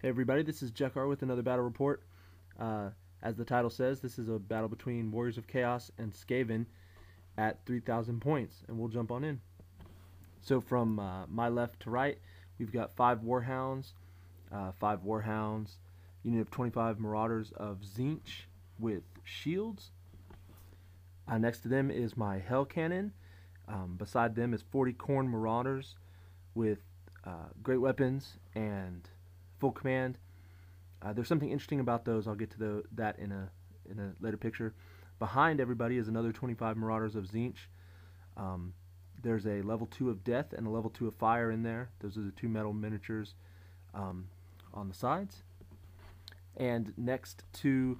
Hey everybody, this is Jekar with another battle report. As the title says, this is a battle between Warriors of Chaos and Skaven at 3,000 points, and we'll jump on in. So from my left to right, we've got 5 Warhounds, unit of 25 Marauders of Zinch with shields. Next to them is my Hell Cannon. Beside them is 40 Khorne Marauders with great weapons and full command. There's something interesting about those. I'll get to that in a later picture. Behind everybody is another 25 Marauders of Zinch. Um, there's a level 2 of Death and a level 2 of Fire in there. Those are the two metal miniatures on the sides. And next to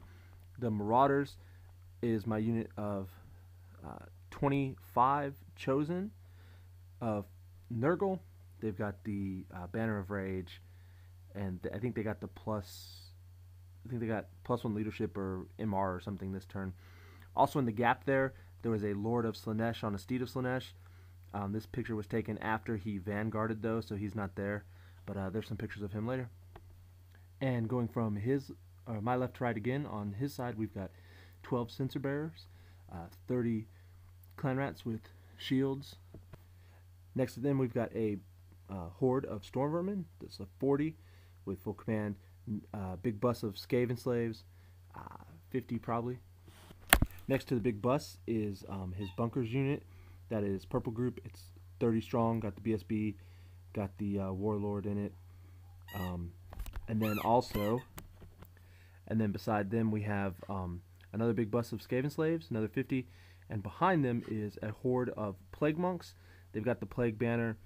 the Marauders is my unit of 25 Chosen of Nurgle. They've got the Banner of Rage, and I think they got the +1 leadership or MR or something this turn. Also in the gap there was a Lord of Slaanesh on a Steed of Slaanesh. This picture was taken after he vanguarded though, so he's not there, but there's some pictures of him later. And going from my left to right again, on his side we've got 12 Censer Bearers, 30 Clan Rats with shields. Next to them we've got a horde of Storm Vermin. That's a 40 with full command. Big bus of Skaven slaves, 50 probably. Next to the big bus is his bunkers unit. That is purple group. It's 30 strong. Got the BSB, got the warlord in it, and then beside them we have another big bus of Skaven slaves, another 50, and behind them is a horde of plague monks. They've got the plague banner,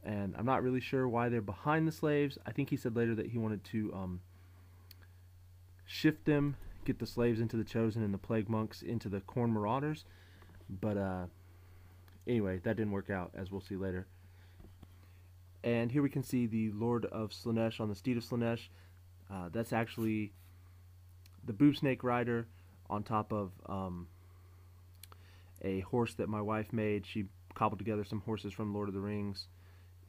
and I'm not really sure why they're behind the slaves. I think he said later that he wanted to shift them, get the slaves into the Chosen and the plague monks into the Khorne Marauders, but anyway, that didn't work out, as we'll see later. And here we can see the Lord of Slaanesh on the Steed of Slaanesh. That's actually the Boob Snake Rider on top of a horse that my wife made. She cobbled together some horses from Lord of the Rings.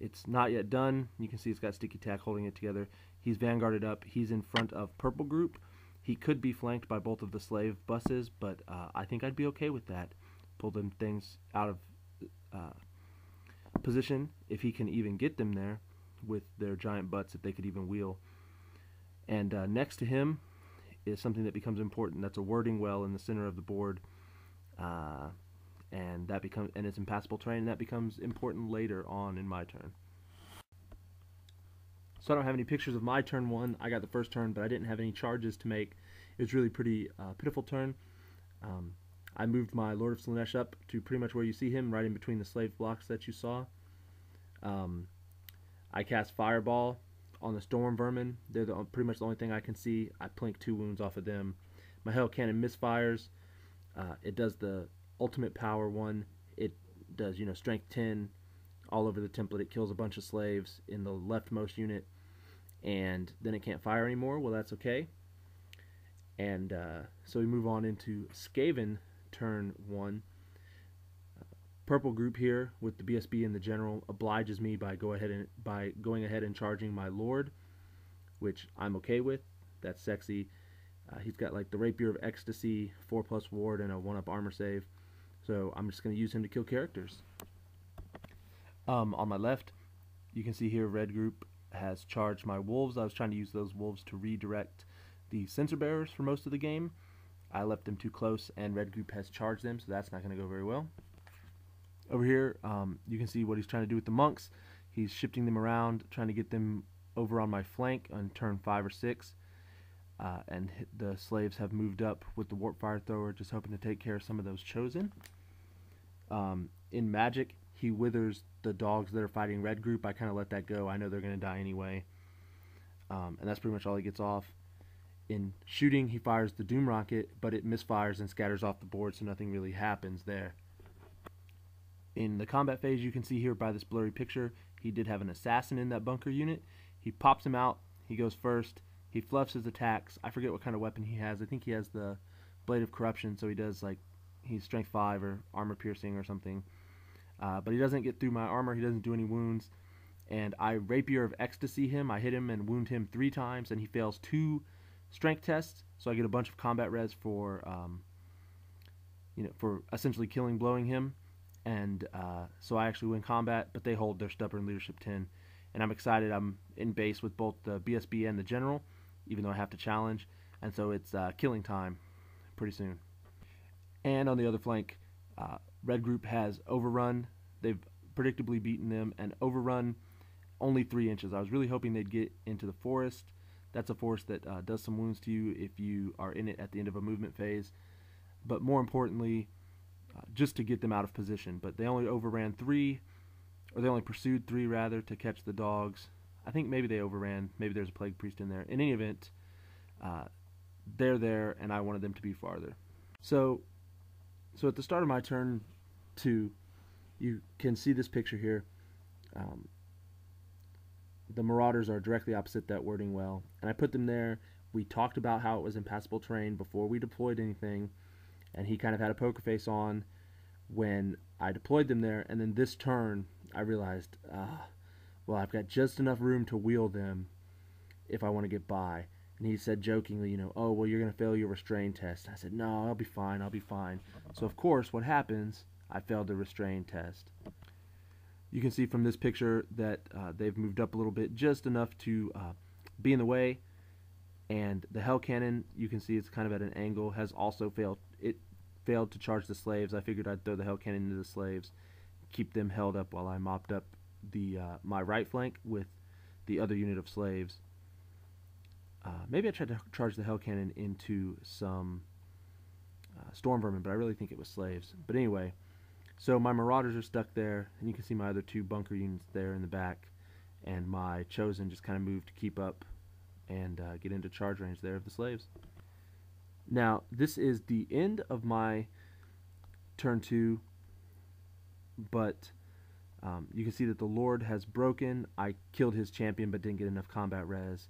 It's not yet done. You can see it's got Sticky Tack holding it together. He's vanguarded up. He's in front of Purple Group. He could be flanked by both of the slave buses, but I think I'd be okay with that. Pull them things out of position if he can even get them there with their giant butts, if they could even wheel. And next to him is something that becomes important. That's a wording well in the center of the board. And it's impassable terrain, and that becomes important later on in my turn. So I don't have any pictures of my turn one. I got the first turn, but I didn't have any charges to make. It was really pretty pitiful turn. I moved my Lord of Slaanesh up to pretty much where you see him, right in between the slave blocks that you saw. I cast Fireball on the Storm Vermin. They're pretty much the only thing I can see. I plink 2 wounds off of them. My Hell Cannon misfires. It does the ultimate power one. It does, strength 10 all over the template. It kills a bunch of slaves in the leftmost unit, and then it can't fire anymore. Well, that's okay. And so we move on into Skaven turn 1. Purple group here with the BSB and the general obliges me by going ahead and charging my Lord, which I'm okay with. That's sexy. He's got like the Rapier of Ecstasy, 4+ ward, and a 1-up armor save. So I'm just going to use him to kill characters. On my left, you can see here red group has charged my wolves. I was trying to use those wolves to redirect the Censer Bearers for most of the game. I left them too close, and red group has charged them, so that's not going to go very well. Over here, you can see what he's trying to do with the monks. He's shifting them around, trying to get them over on my flank on turn 5 or 6. And the slaves have moved up with the Warp Fire Thrower, just hoping to take care of some of those Chosen. In Magic, he withers the dogs that are fighting red group. I kind of let that go. I know they're going to die anyway. And that's pretty much all he gets off. In Shooting, he fires the Doom Rocket, but it misfires and scatters off the board, so nothing really happens there. In the combat phase, you can see here by this blurry picture, he did have an assassin in that bunker unit. He pops him out. He goes first. He fluffs his attacks. I forget what kind of weapon he has. I think he has the Blade of Corruption, so he does he's strength 5 or armor piercing or something. But he doesn't get through my armor. He doesn't do any wounds. and I Rapier of Ecstasy him. I hit him and wound him 3 times, and he fails 2 strength tests, so I get a bunch of combat res for for essentially blowing him, and so I actually win combat, but they hold their stubborn leadership 10, and I'm excited. I'm in base with both the BSB and the general, even though I have to challenge, and so it's killing time pretty soon. And on the other flank, Red Group has overrun. They've predictably beaten them, and overrun only 3 inches. I was really hoping they'd get into the forest. That's a forest that does some wounds to you if you are in it at the end of a movement phase. But more importantly, just to get them out of position. But they only overran 3, or they only pursued 3 rather, to catch the dogs. I think maybe they overran. Maybe there's a Plague Priest in there. In any event, they're there, and I wanted them to be farther. So at the start of my turn 2, you can see this picture here. The Marauders are directly opposite that wording well, and I put them there. We talked about how it was impassable terrain before we deployed anything, and he kind of had a poker face on when I deployed them there. And then this turn, I realized, well, I've got just enough room to wheel them if I want to get by. And he said jokingly, oh, well, you're going to fail your restrain test. I said, no, I'll be fine, I'll be fine. So, of course, what happens, I failed the restrain test. You can see from this picture that they've moved up a little bit, just enough to be in the way. And the Hell Cannon, you can see it's kind of at an angle, has also failed. It failed to charge the slaves. I figured I'd throw the Hell Cannon into the slaves, keep them held up while I mopped up the my right flank with the other unit of slaves. Maybe I tried to charge the Hell Cannon into some Storm Vermin, but I really think it was slaves. But anyway, so my Marauders are stuck there, and you can see my other 2 bunker units there in the back, and my Chosen just kind of moved to keep up and get into charge range there of the slaves. Now, this is the end of my turn 2, but you can see that the Lord has broken. I killed his champion but didn't get enough combat res.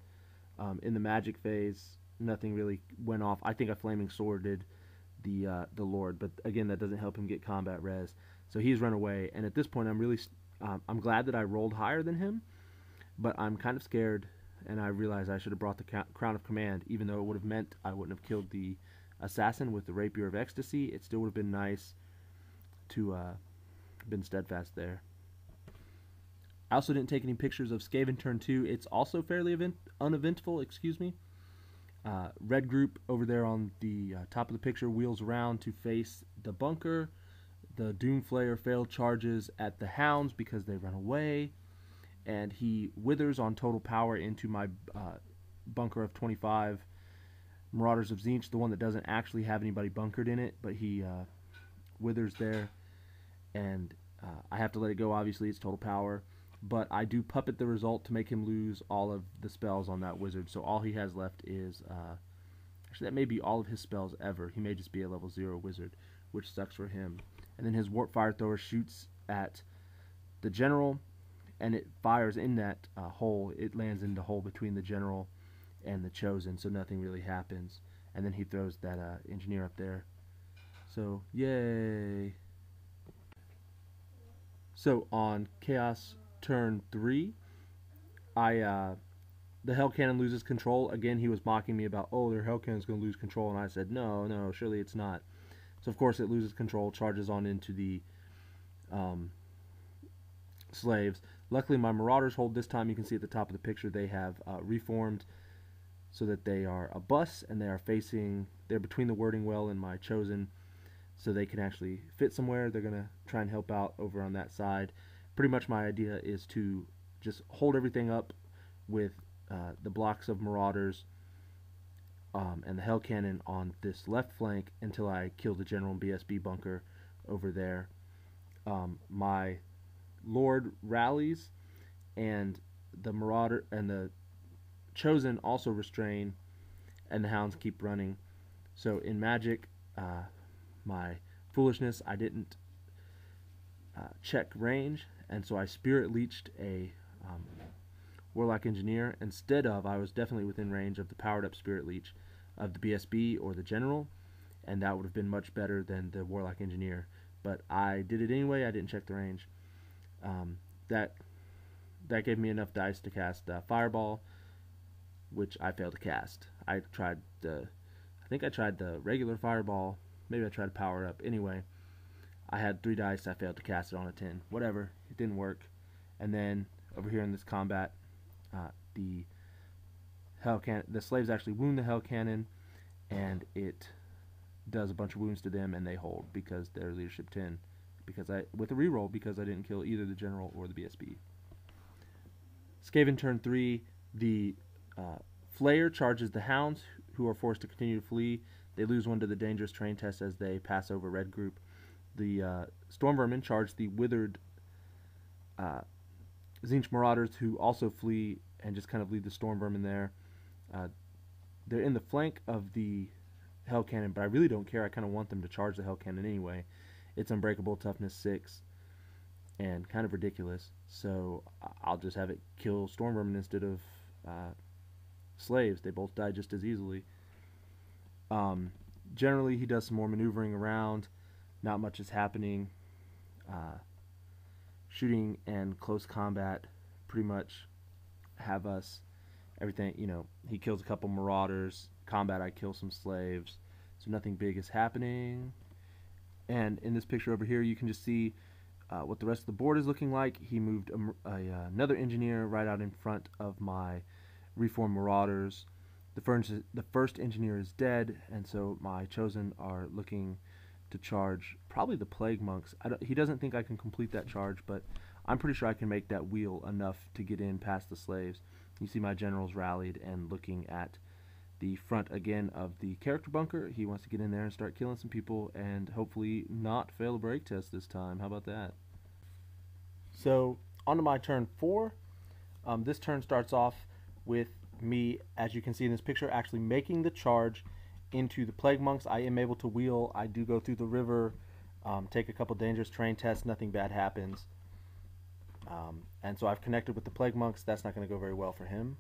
In the magic phase, nothing really went off. I think a flaming sworded the Lord, but again, that doesn't help him get combat res. So he's run away, and at this point, I'm glad that I rolled higher than him, but I'm kind of scared, and I realize I should have brought the Crown of Command, even though it would have meant I wouldn't have killed the assassin with the Rapier of Ecstasy. It still would have been nice to been steadfast there. I also didn't take any pictures of Skaven turn 2. It's also fairly uneventful, excuse me. Red Group over there on the top of the picture wheels around to face the bunker. The Doomflayer failed charges at the Hounds because they run away, and he withers on total power into my bunker of 25 Marauders of Tzeentch, the one that doesn't actually have anybody bunkered in it, but he withers there, and I have to let it go. Obviously, it's total power, but I do puppet the result to make him lose all of the spells on that wizard, so all he has left is actually, that may be all of his spells ever. He may just be a level 0 wizard, which sucks for him. And then his Warp Fire Thrower shoots at the general, and it fires in that hole. It lands in the hole between the general and the Chosen, so nothing really happens. And then he throws that engineer up there. So, yay! So, on Chaos turn 3, the Hell Cannon loses control. Again, he was mocking me about, oh, their Hell Cannon's going to lose control, and I said, no, surely it's not. So, of course, it loses control, charges on into the slaves. Luckily, my Marauders hold this time. You can see at the top of the picture they have reformed so that they are a bus, and they're between the wording well and my Chosen, so they can actually fit somewhere. They're going to try and help out over on that side. Pretty much my idea is to just hold everything up with the blocks of Marauders and the Hell Cannon on this left flank until I kill the General and BSB bunker over there. My Lord rallies, and the Marauder and the Chosen also restrain, and the Hounds keep running. So in Magic, my foolishness, I didn't check range, and so I Spirit Leeched a Warlock Engineer instead of, I was definitely within range of the powered up Spirit Leech of the BSB or the General, and that would have been much better than the Warlock Engineer. But I did it anyway. I didn't check the range. That that gave me enough dice to cast Fireball, which I failed to cast. I think I tried the regular Fireball. Maybe I tried to power up. Anyway, I had 3 dice. I failed to cast it on a 10. Whatever. It didn't work. And then over here in this combat, the slaves actually wound the Hell Cannon, and it does a bunch of wounds to them, and they hold because they're leadership 10. With a reroll because I didn't kill either the general or the BSB. Skaven turn 3. The Flayer charges the Hounds, who are forced to continue to flee. They lose 1 to the dangerous terrain test as they pass over red group. The Stormvermin charge the withered Tzeentch Marauders, who also flee and just kind of leave the Stormvermin there. They're in the flank of the Hell Cannon, but I really don't care. I kind of want them to charge the Hell Cannon anyway. It's unbreakable, toughness 6, and kind of ridiculous. So I'll just have it kill Stormvermin instead of slaves. They both die just as easily. Generally, he does some more maneuvering around. Not much is happening. Shooting and close combat pretty much have us everything. He kills a couple Marauders. Combat, I kill some slaves. So nothing big is happening. And in this picture over here, you can just see what the rest of the board is looking like. He moved another engineer right out in front of my reformed Marauders. The first engineer is dead, and so my chosen are looking to charge probably the Plague Monks. He doesn't think I can complete that charge, but I'm pretty sure I can make that wheel enough to get in past the slaves. You see my generals rallied and looking at the front again of the character bunker. He wants to get in there and start killing some people and hopefully not fail a break test this time. How about that? So on to my turn 4. This turn starts off with me, as you can see in this picture, actually making the charge into the Plague Monks. I am able to wheel. I do go through the river, take a couple dangerous terrain tests. Nothing bad happens. And so I've connected with the Plague Monks. That's not going to go very well for him.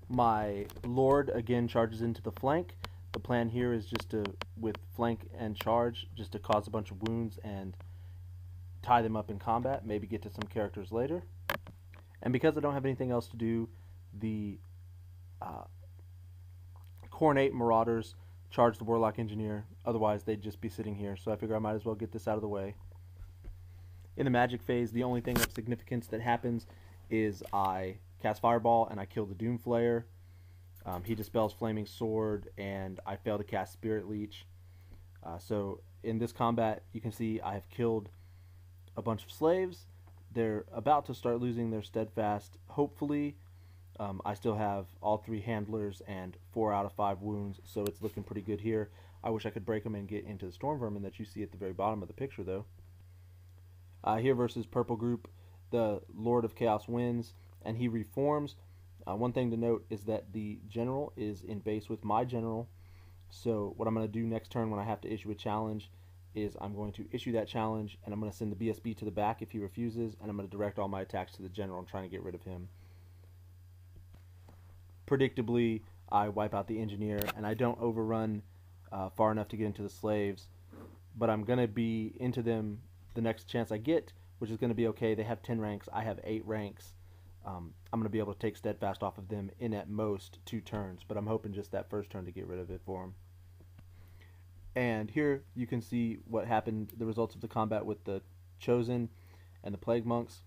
My Lord again charges into the flank. The plan here is just to, with flank and charge, just to cause a bunch of wounds and tie them up in combat, maybe get to some characters later. And because I don't have anything else to do, the Coronate Marauders charge the Warlock Engineer. Otherwise, they'd just be sitting here. So I figure I might as well get this out of the way. In the magic phase, the only thing of significance that happens is I cast Fireball and I kill the Doomflayer. He dispels Flaming Sword, and I fail to cast Spirit Leech. So in this combat, you can see I have killed a bunch of slaves. They're about to start losing their Steadfast. Hopefully, I still have all 3 handlers and 4 out of 5 wounds, so it's looking pretty good here. I wish I could break them and get into the Stormvermin that you see at the very bottom of the picture, though. Here versus Purple Group, the Lord of Chaos wins, and he reforms. One thing to note is that the general is in base with my general, so what I'm going to do next turn when I have to issue a challenge is I'm going to issue that challenge, and I'm going to send the BSB to the back if he refuses, and I'm going to direct all my attacks to the general and trying to get rid of him. Predictably, I wipe out the engineer, and I don't overrun far enough to get into the slaves, but I'm going to be into them the next chance I get, which is going to be okay. They have 10 ranks. I have 8 ranks. I'm going to be able to take Steadfast off of them in at most 2 turns, but I'm hoping just that first turn to get rid of it for them. And here you can see what happened, the results of the combat with the Chosen and the Plague Monks.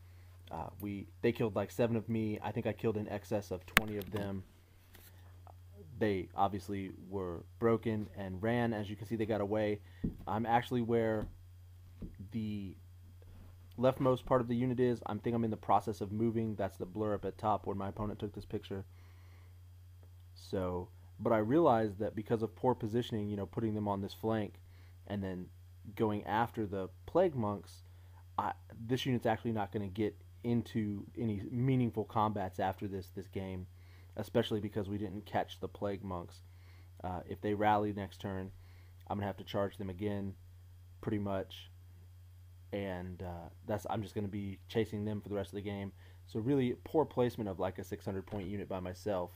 They killed like 7 of me. I think I killed in excess of 20 of them. They obviously were broken and ran. As you can see, they got away. I'm actually where the leftmost part of the unit is. I think I'm in the process of moving. That's the blur up at top where my opponent took this picture. So, but I realized that because of poor positioning, putting them on this flank and then going after the Plague Monks, this unit's actually not going to get into any meaningful combats after this game, especially because we didn't catch the Plague Monks. If they rally next turn, I'm going to have to charge them again, pretty much, and I'm just going to be chasing them for the rest of the game. So really poor placement of like a 600-point unit by myself.